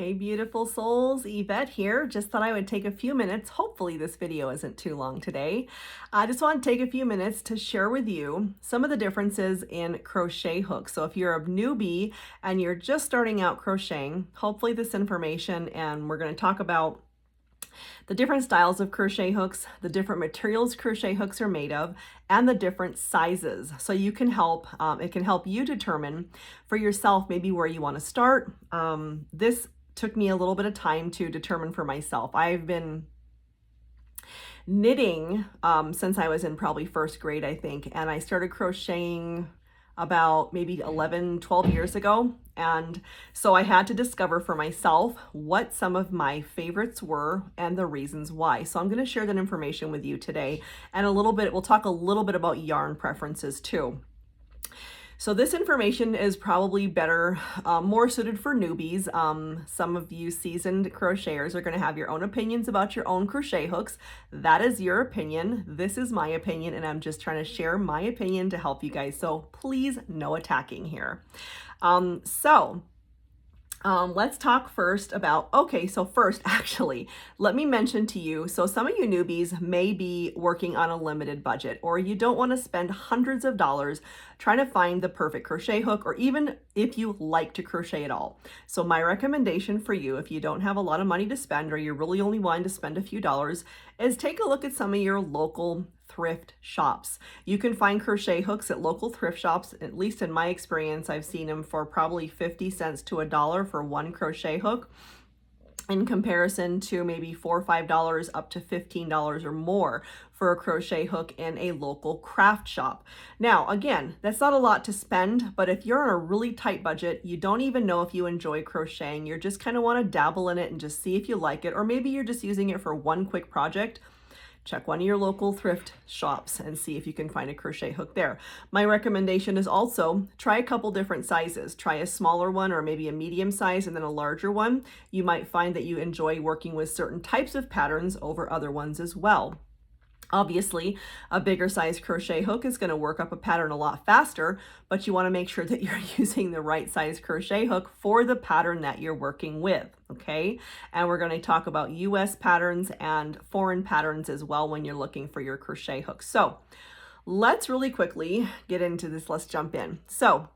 Hey beautiful souls, Yvette here. Just thought I would take a few minutes. Hopefully this video isn't too long today. I just want to take a few minutes to share with you some of the differences in crochet hooks. So if you're a newbie and you're just starting out crocheting, hopefully this information, and we're going to talk about the different styles of crochet hooks, the different materials crochet hooks are made of, and the different sizes. So you can help, it can help you determine for yourself maybe where you want to start. This took me a little bit of time to determine for myself. I've been knitting since I was in probably first grade, I think, and I started crocheting about maybe 11, 12 years ago. And so I had to discover for myself what some of my favorites were and the reasons why. So I'm going to share that information with you today, and we'll talk a little bit about yarn preferences too. So this information is probably better, more suited for newbies. Some of you seasoned crocheters are going to have your own opinions about your own crochet hooks. That is your opinion. This is my opinion, and I'm just trying to share my opinion to help you guys. So please, no attacking here. Let's talk first about, actually, let me mention to you, so some of you newbies may be working on a limited budget, or you don't want to spend hundreds of dollars trying to find the perfect crochet hook, or even if you like to crochet at all. So my recommendation for you, if you don't have a lot of money to spend, or you're really only wanting to spend a few dollars, is take a look at some of your local thrift shops. You can find crochet hooks at local thrift shops. At least in my experience, I've seen them for probably 50 cents to $1 for one crochet hook, in comparison to maybe $4 or $5 up to $15 or more for a crochet hook in a local craft shop. Now, again, that's not a lot to spend, but if you're on a really tight budget, you don't even know if you enjoy crocheting, you're just kind of want to dabble in it and just see if you like it, or maybe you're just using it for one quick project, check one of your local thrift shops and see if you can find a crochet hook there. My recommendation is also try a couple different sizes. Try a smaller one, or maybe a medium size, and then a larger one. You might find that you enjoy working with certain types of patterns over other ones as well. Obviously, a bigger size crochet hook is going to work up a pattern a lot faster, but you want to make sure that you're using the right size crochet hook for the pattern that you're working with, okay? And we're going to talk about US patterns and foreign patterns as well when you're looking for your crochet hook. So let's really quickly get into this. Let's jump in. So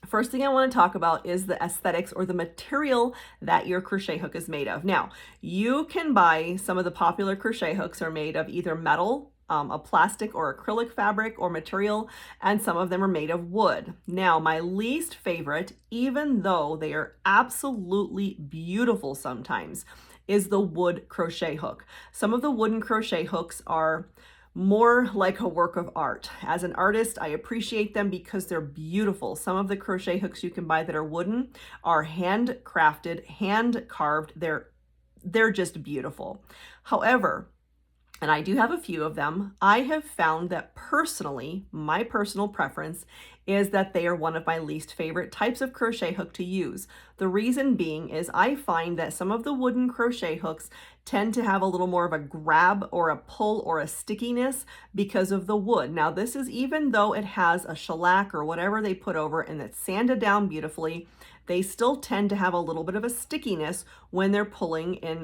first thing I want to talk about is the aesthetics, or the material that your crochet hook is made of. Now, you can buy some of the popular crochet hooks are made of either metal, a plastic or acrylic fabric or material, and some of them are made of wood. Now, my least favorite, even though they are absolutely beautiful sometimes, is the wood crochet hook. Some of the wooden crochet hooks are more like a work of art. As an artist, I appreciate them because they're beautiful. Some of the crochet hooks you can buy that are wooden are handcrafted, hand carved. They're just beautiful. However, and I do have a few of them, I have found that personally, my personal preference is that they are one of my least favorite types of crochet hook to use. The reason being is I find that some of the wooden crochet hooks tend to have a little more of a grab or a pull or a stickiness because of the wood. Now, this is even though it has a shellac or whatever they put over it and it's sanded down beautifully, they still tend to have a little bit of a stickiness when they're pulling in,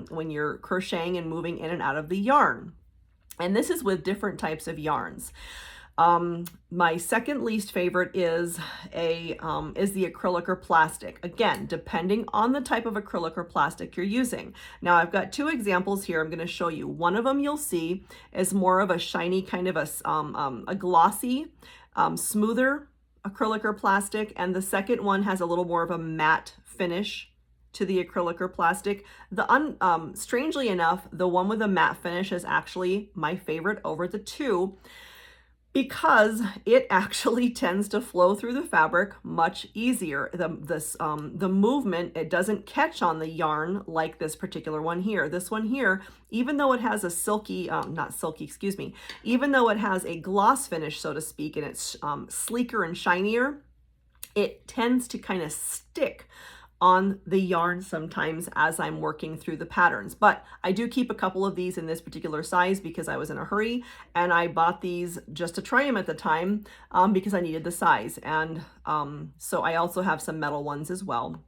when you're crocheting and moving in and out of the yarn. And this is with different types of yarns. My second least favorite is the acrylic or plastic. Again, depending on the type of acrylic or plastic you're using. Now, I've got two examples here I'm going to show you. One of them you'll see is more of a shiny, kind of a glossy, smoother acrylic or plastic, and the second one has a little more of a matte finish to the acrylic or plastic. Strangely enough, the one with the matte finish is actually my favorite over the two, because it actually tends to flow through the fabric much easier. The movement, it doesn't catch on the yarn like this particular one here. This one here, even though it has a silky, even though it has a gloss finish, so to speak, and it's sleeker and shinier, it tends to kind of stick on the yarn sometimes as I'm working through the patterns. But I do keep a couple of these in this particular size because I was in a hurry, and I bought these just to try them at the time because I needed the size. And so I also have some metal ones as well.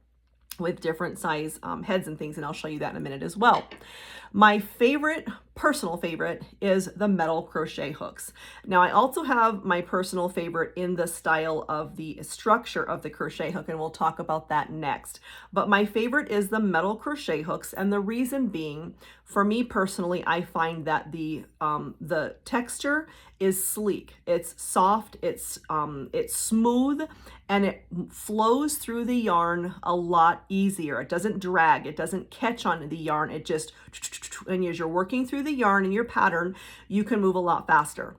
with different size heads and things, and I'll show you that in a minute as well. My favorite, personal favorite, is the metal crochet hooks. Now I also have my personal favorite in the style of the structure of the crochet hook, and we'll talk about that next. But my favorite is the metal crochet hooks, and the reason being, for me personally, I find that the texture is sleek. It's soft, it's smooth, and it flows through the yarn a lot easier. It doesn't drag, it doesn't catch on the yarn, it just, and as you're working through the yarn and your pattern, you can move a lot faster.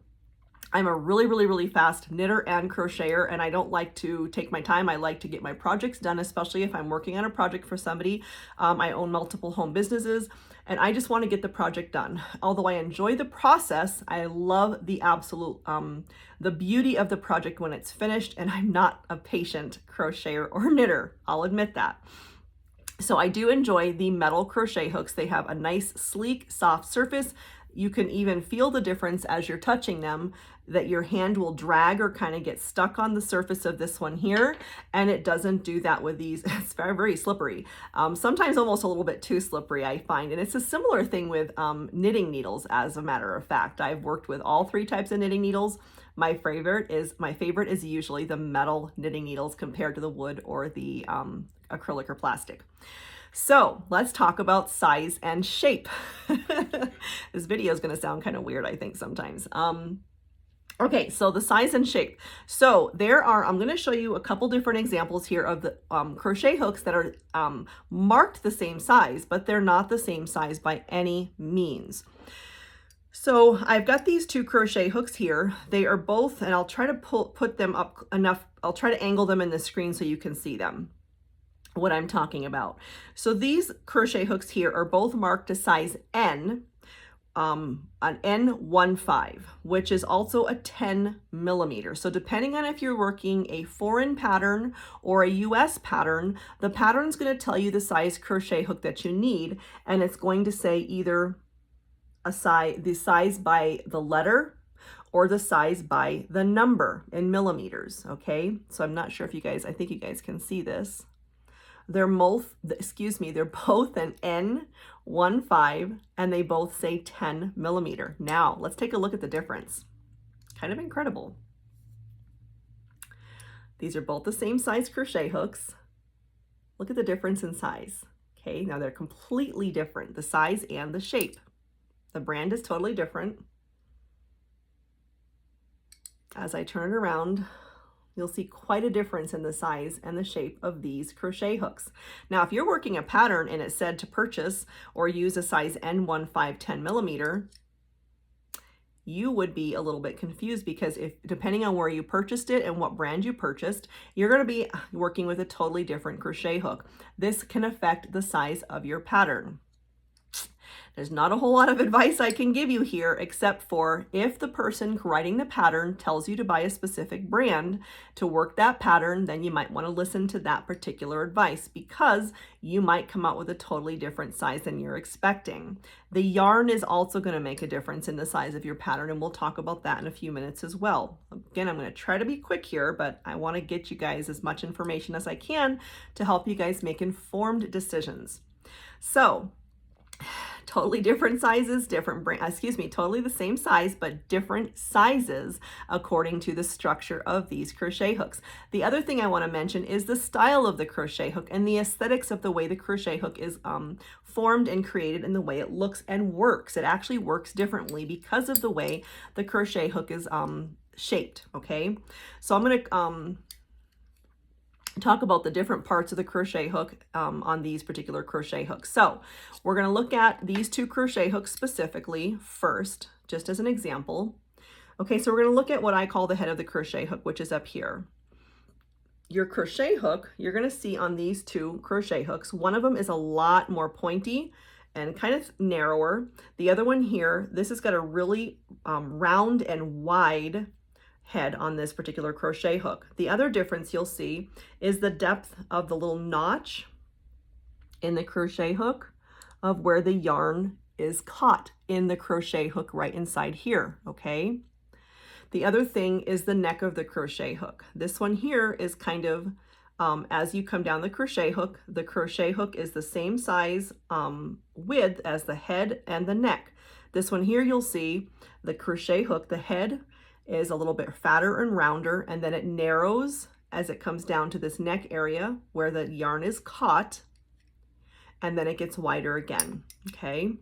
I'm a really fast knitter and crocheter, and I don't like to take my time. I like to get my projects done, especially if I'm working on a project for somebody. I own multiple home businesses, and I just want to get the project done. Although I enjoy the process, I love the absolute, the beauty of the project when it's finished, and I'm not a patient crocheter or knitter. I'll admit that. So I do enjoy the metal crochet hooks. They have a nice, sleek, soft surface. You can even feel the difference as you're touching them, that your hand will drag or kind of get stuck on the surface of this one here, and it doesn't do that with these. It's very slippery, sometimes almost a little bit too slippery, I find. And it's a similar thing with knitting needles, as a matter of fact. I've worked with all three types of knitting needles. My favorite is usually the metal knitting needles compared to the wood or the acrylic or plastic. So let's talk about size and shape. This video is going to sound kind of weird, I think, sometimes. Okay, so the size and shape. So I'm going to show you a couple different examples here of the crochet hooks that are marked the same size, but they're not the same size by any means. So I've got these two crochet hooks here. They are both, and I'll try to put them up enough. I'll try to angle them in the screen so you can see them, what I'm talking about. So these crochet hooks here are both marked a size N, an N15, which is also a 10 millimeter. So depending on if you're working a foreign pattern or a US pattern, the pattern's going to tell you the size crochet hook that you need, and it's going to say either the size by the letter or the size by the number in millimeters. Okay, so I'm not sure if you guys, I think you guys can see this. They're both an N15, and they both say 10 millimeter. Now let's take a look at the difference. Kind of incredible. These are both the same size crochet hooks. Look at the difference in size. Okay, now they're completely different, the size and the shape. The brand is totally different. As I turn it around, you'll see quite a difference in the size and the shape of these crochet hooks. Now, if you're working a pattern and it said to purchase or use a size N15 10 millimeter, you would be a little bit confused, because depending on where you purchased it and what brand you purchased, you're going to be working with a totally different crochet hook. This can affect the size of your pattern. There's not a whole lot of advice I can give you here, except for if the person writing the pattern tells you to buy a specific brand to work that pattern, then you might want to listen to that particular advice, because you might come out with a totally different size than you're expecting. The yarn is also going to make a difference in the size of your pattern, and we'll talk about that in a few minutes as well. Again, I'm going to try to be quick here, but I want to get you guys as much information as I can to help you guys make informed decisions. So, totally different sizes, totally the same size, but different sizes according to the structure of these crochet hooks. The other thing I want to mention is the style of the crochet hook and the aesthetics of the way the crochet hook is formed and created, and the way it looks and works. It actually works differently because of the way the crochet hook is shaped, okay? So I'm going to talk about the different parts of the crochet hook on these particular crochet hooks. So we're going to look at these two crochet hooks specifically first, just as an example. Okay, so we're going to look at what I call the head of the crochet hook, which is up here. Your crochet hook, you're going to see on these two crochet hooks, one of them is a lot more pointy and kind of narrower. The other one here, this has got a really round and wide head on this particular crochet hook. The other difference you'll see is the depth of the little notch in the crochet hook of where the yarn is caught in the crochet hook right inside here, okay? The other thing is the neck of the crochet hook. This one here is kind of as you come down the crochet hook is the same size width as the head and the neck. This one here, you'll see the crochet hook, the head is a little bit fatter and rounder, and then it narrows as it comes down to this neck area where the yarn is caught, and then it gets wider again, okay?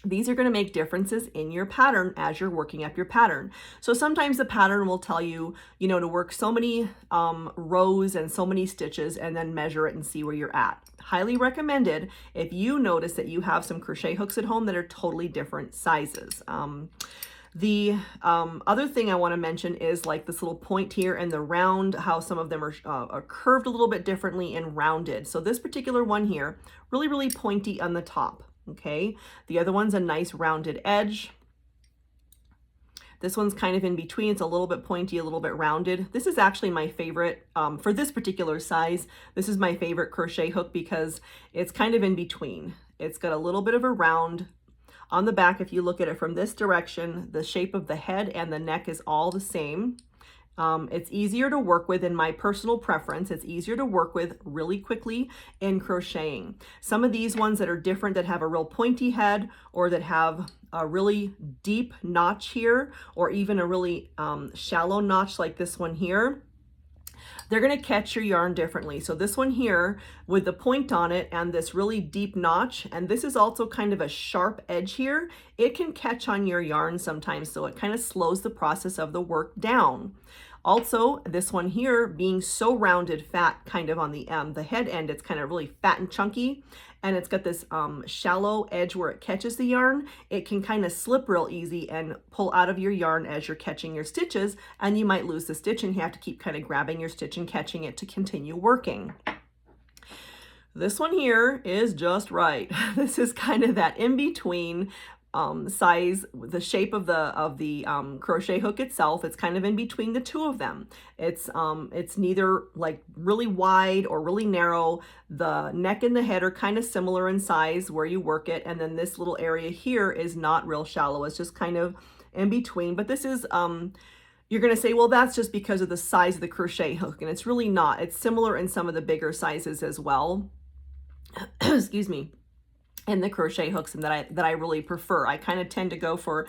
These are going to make differences in your pattern as you're working up your pattern. So sometimes the pattern will tell you, you know, to work so many rows and so many stitches and then measure it and see where you're at. Highly recommended if you notice that you have some crochet hooks at home that are totally different sizes. The other thing I want to mention is like this little point here and the round, how some of them are curved a little bit differently and rounded. So this particular one here, really, really pointy on the top. Okay, the other one's a nice rounded edge. This one's kind of in between. It's a little bit pointy, a little bit rounded. This is actually my favorite for this particular size. This is my favorite crochet hook because it's kind of in between. It's got a little bit of a round on the back. If you look at it from this direction, the shape of the head and the neck is all the same. It's easier to work with, in my personal preference. It's easier to work with really quickly in crocheting. Some of these ones that are different, that have a real pointy head or that have a really deep notch here, or even a really shallow notch like this one here, they're going to catch your yarn differently. So this one here with the point on it and this really deep notch, and this is also kind of a sharp edge here, it can catch on your yarn sometimes. So it kind of slows the process of the work down. Also, this one here being so rounded, fat, kind of on the head end, it's kind of really fat and chunky, and it's got this shallow edge where it catches the yarn. It can kind of slip real easy and pull out of your yarn as you're catching your stitches, and you might lose the stitch and you have to keep kind of grabbing your stitch and catching it to continue working. This one here is just right. This is kind of that in-between size, the shape of the crochet hook itself. It's kind of in between the two of them. It's neither like really wide or really narrow. The neck and the head are kind of similar in size where you work it, and then this little area here is not real shallow. It's just kind of in between. But this is you're going to say, well, that's just because of the size of the crochet hook, and it's really not. It's similar in some of the bigger sizes as well. Excuse me. And the crochet hooks and that I really prefer. I kind of tend to go for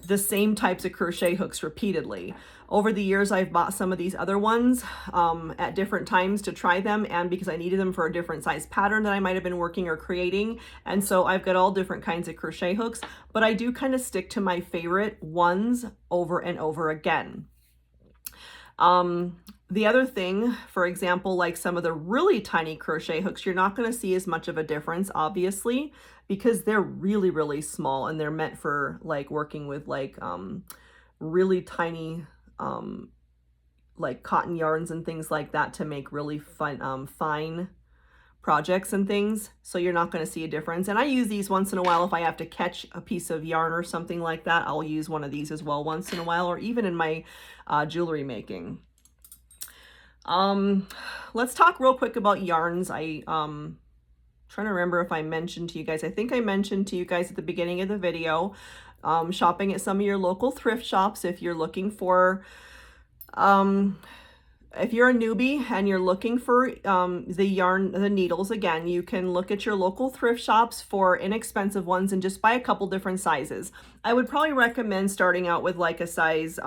the same types of crochet hooks repeatedly. Over the years, I've bought some of these other ones at different times to try them, and because I needed them for a different size pattern that I might have been working or creating. And so I've got all different kinds of crochet hooks, but I do kind of stick to my favorite ones over and over again. The other thing, for example, like some of the really tiny crochet hooks, you're not going to see as much of a difference, obviously, because they're really, really small, and they're meant for like working with like really tiny like cotton yarns and things like that to make really fun fine projects and things. So you're not going to see a difference. And I use these once in a while if I have to catch a piece of yarn or something like that. I'll use one of these as well once in a while, or even in my jewelry making. Let's talk real quick about yarns. Trying to remember if I mentioned to you guys, I think I mentioned to you guys at the beginning of the video, shopping at some of your local thrift shops. If you're looking for, if you're a newbie and you're looking for the needles, again, you can look at your local thrift shops for inexpensive ones and just buy a couple different sizes. I would probably recommend starting out with like a size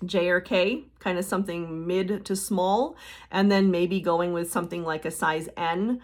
J or K, kind of something mid to small, and then maybe going with something like a size N,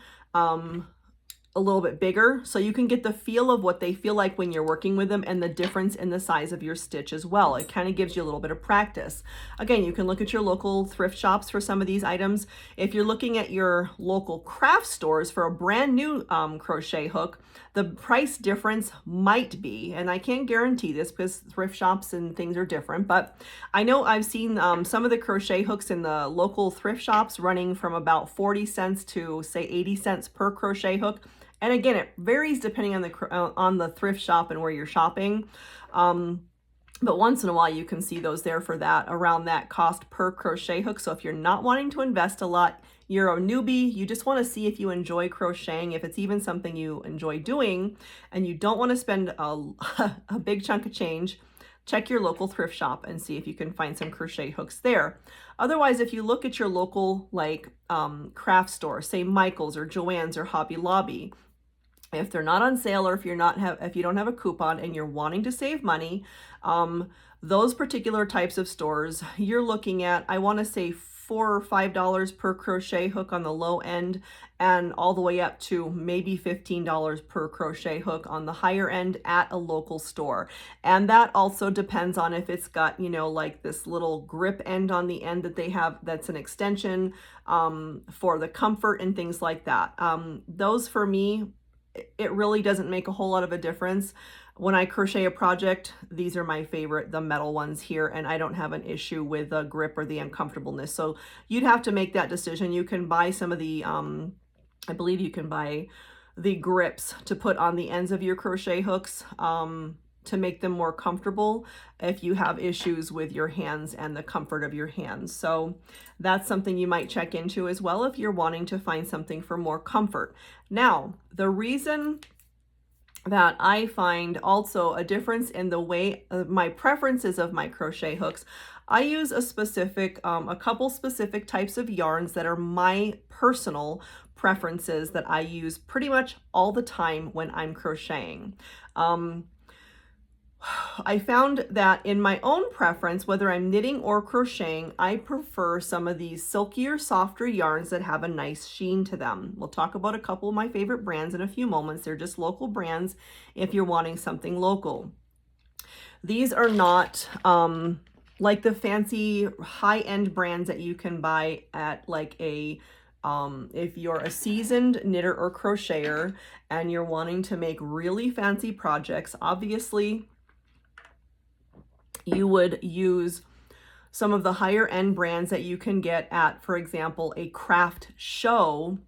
a little bit bigger, so you can get the feel of what they feel like when you're working with them and the difference in the size of your stitch as well. It kind of gives you a little bit of practice. Again, you can look at your local thrift shops for some of these items. If you're looking at your local craft stores for a brand new crochet hook, the price difference might be, and I can't guarantee this because thrift shops and things are different, but I know I've seen some of the crochet hooks in the local thrift shops running from about 40 cents to say 80 cents per crochet hook. And again, it varies depending on the thrift shop and where you're shopping. But once in a while you can see those there for that, around that cost per crochet hook. So if you're not wanting to invest a lot, you're a newbie, you just want to see if you enjoy crocheting, if it's even something you enjoy doing, and you don't want to spend a big chunk of change, check your local thrift shop and see if you can find some crochet hooks there. Otherwise, if you look at your local craft store, say Michael's or Joann's or Hobby Lobby, if they're not on sale, or if you don't have a coupon and you're wanting to save money, those particular types of stores, you're looking at, I want to say, $4 or $5 per crochet hook on the low end, and all the way up to maybe $15 per crochet hook on the higher end at a local store. And that also depends on if it's got, like this little grip end on the end that they have, that's an extension for the comfort and things like that. Those, for me, it really doesn't make a whole lot of a difference. When I crochet a project, these are my favorite, the metal ones here, and I don't have an issue with the grip or the uncomfortableness. So you'd have to make that decision. You can buy some of the, I believe you can buy the grips to put on the ends of your crochet hooks to make them more comfortable if you have issues with your hands and the comfort of your hands. So that's something you might check into as well if you're wanting to find something for more comfort. Now, the reason that I find also a difference in the way my preferences of my crochet hooks, I use a couple specific types of yarns that are my personal preferences that I use pretty much all the time when I'm crocheting. I found that in my own preference, whether I'm knitting or crocheting, I prefer some of these silkier, softer yarns that have a nice sheen to them. We'll talk about a couple of my favorite brands in a few moments. They're just local brands if you're wanting something local. These are not like the fancy high-end brands that you can buy at like if you're a seasoned knitter or crocheter and you're wanting to make really fancy projects. Obviously, you would use some of the higher end brands that you can get at, for example, a craft show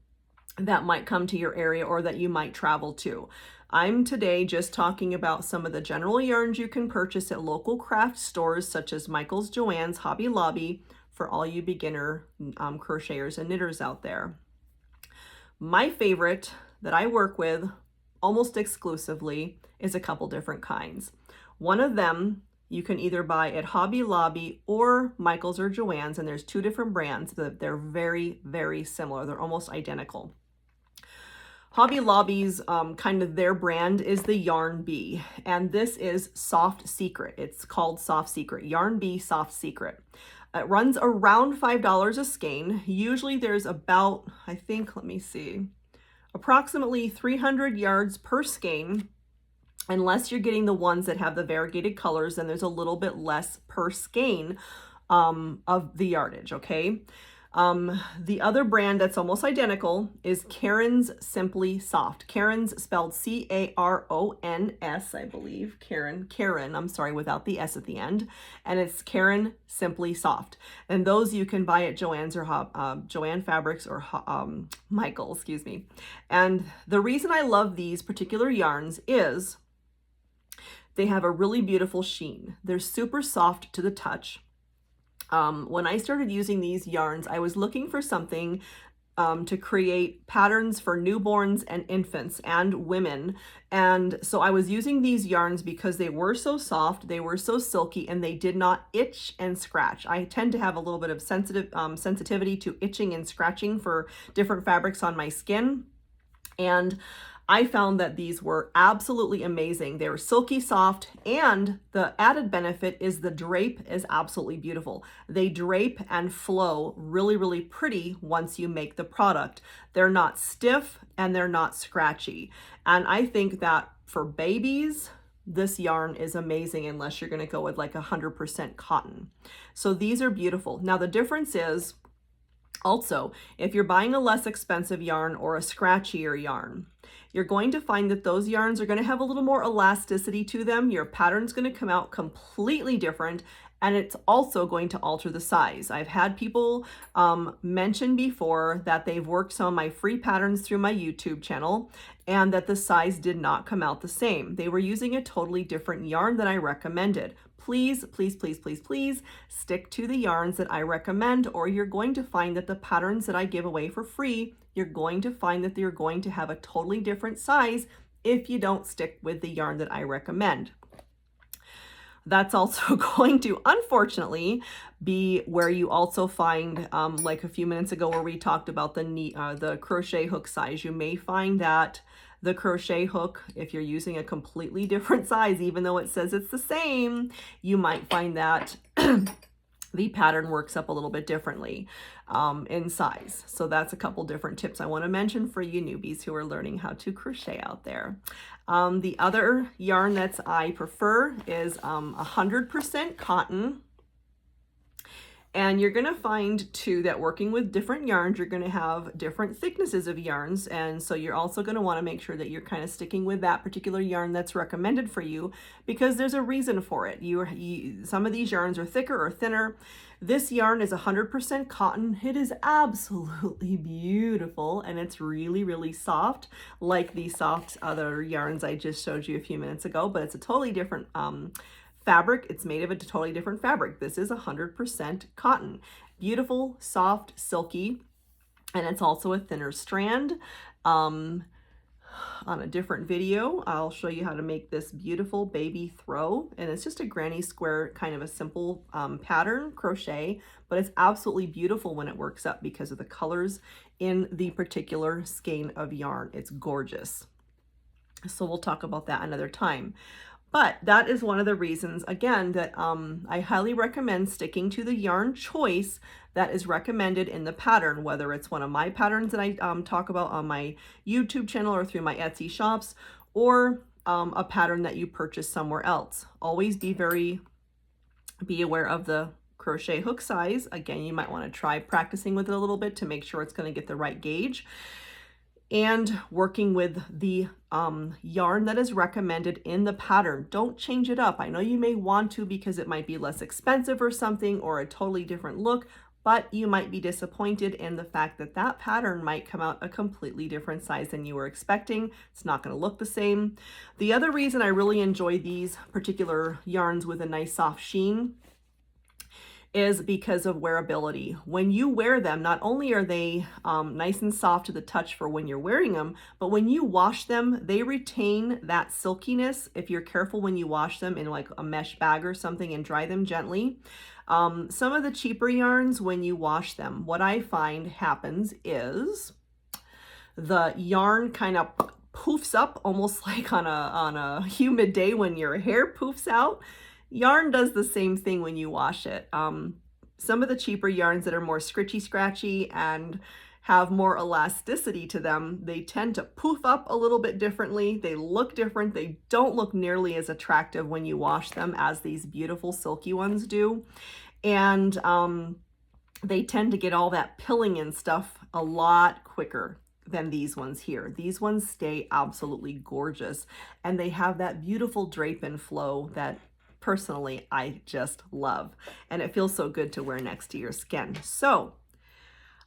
that might come to your area or that you might travel to. I'm today just talking about some of the general yarns you can purchase at local craft stores such as Michael's, Joann's, Hobby Lobby, for all you beginner crocheters and knitters out there. My favorite that I work with almost exclusively is a couple different kinds. One of them you can either buy at Hobby Lobby or Michael's or Joann's, and there's two different brands that they're very, very similar. They're almost identical. Hobby Lobby's kind of their brand is the Yarn Bee, and this is Soft Secret. It's called Soft Secret, Yarn Bee Soft Secret. It runs around $5 a skein. Usually there's about, I think, let me see, approximately 300 yards per skein. Unless you're getting the ones that have the variegated colors, then there's a little bit less per skein of the yardage, okay? The other brand that's almost identical is Caron's Simply Soft. Caron's spelled C-A-R-O-N-S, I believe. Caron, I'm sorry, without the S at the end. And it's Caron Simply Soft. And those you can buy at Joann's or Joann Fabrics or Michael's, excuse me. And the reason I love these particular yarns is they have a really beautiful sheen. They're super soft to the touch. When I started using these yarns, I was looking for something to create patterns for newborns and infants and women. And so I was using these yarns because they were so soft, they were so silky, and they did not itch and scratch. I tend to have a little bit of sensitivity to itching and scratching for different fabrics on my skin. And I found that these were absolutely amazing. They were silky soft, and the added benefit is the drape is absolutely beautiful. They drape and flow really, really pretty once you make the product. They're not stiff and they're not scratchy. And I think that for babies, this yarn is amazing unless you're going to go with like 100% cotton. So these are beautiful. Now the difference is also, if you're buying a less expensive yarn or a scratchier yarn, you're going to find that those yarns are going to have a little more elasticity to them. Your pattern's going to come out completely different, and it's also going to alter the size. I've had people mention before that they've worked some of my free patterns through my YouTube channel and that the size did not come out the same. They were using a totally different yarn than I recommended. Please, please, please, please, please stick to the yarns that I recommend, or you're going to find that the patterns that I give away for free, you're going to find that they're going to have a totally different size if you don't stick with the yarn that I recommend. That's also going to, unfortunately, be where you also find, like a few minutes ago where we talked about the crochet hook size. You may find that the crochet hook, if you're using a completely different size, even though it says it's the same, you might find that the pattern works up a little bit differently in size. So that's a couple different tips I want to mention for you newbies who are learning how to crochet out there. The other yarn that I prefer is 100% cotton. And you're going to find too that working with different yarns, you're going to have different thicknesses of yarns. And so you're also going to want to make sure that you're kind of sticking with that particular yarn that's recommended for you, because there's a reason for it. Some of these yarns are thicker or thinner. This yarn is 100% cotton. It is absolutely beautiful, and it's really, really soft, like the soft other yarns I just showed you a few minutes ago, but it's a totally different fabric. It's made of a totally different fabric. This is 100% cotton. Beautiful, soft, silky, and it's also a thinner strand. On a different video, I'll show you how to make this beautiful baby throw, and it's just a granny square, kind of a simple pattern crochet, but it's absolutely beautiful when it works up because of the colors in the particular skein of yarn. It's gorgeous. So we'll talk about that another time. But that is one of the reasons, again, that I highly recommend sticking to the yarn choice that is recommended in the pattern, whether it's one of my patterns that I talk about on my YouTube channel or through my Etsy shops, or a pattern that you purchase somewhere else. Always be aware of the crochet hook size. Again, you might want to try practicing with it a little bit to make sure it's going to get the right gauge. And working with the yarn that is recommended in the pattern. Don't change it up. I know you may want to because it might be less expensive or something, or a totally different look, but you might be disappointed in the fact that that pattern might come out a completely different size than you were expecting. It's not going to look the same. The other reason I really enjoy these particular yarns with a nice soft sheen is because of wearability. When you wear them, not only are they nice and soft to the touch for when you're wearing them, but when you wash them, they retain that silkiness if you're careful when you wash them in like a mesh bag or something and dry them gently. Some of the cheaper yarns, when you wash them, what I find happens is the yarn kind of poofs up, almost like on a humid day when your hair poofs out. Yarn does the same thing when you wash it. Some of the cheaper yarns that are more scratchy and have more elasticity to them, they tend to poof up a little bit differently. They look different. They don't look nearly as attractive when you wash them as these beautiful silky ones do. And they tend to get all that pilling and stuff a lot quicker than these ones here. These ones stay absolutely gorgeous, and they have that beautiful drape and flow that personally I just love, and it feels so good to wear next to your skin. So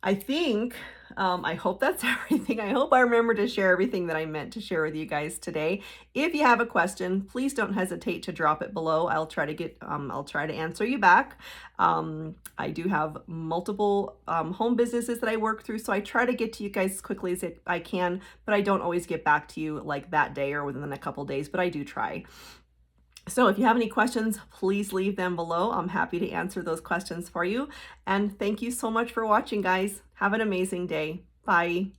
I think I hope that's everything. I hope I remember to share everything that I meant to share with you guys today. If you have a question, please don't hesitate to drop it below. I'll try to answer you back. I do have multiple home businesses that I work through, so I try to get to you guys as quickly as I can, but I don't always get back to you like that day or within a couple days, but I do try. So if you have any questions, please leave them below. I'm happy to answer those questions for you. And thank you so much for watching, guys. Have an amazing day. Bye.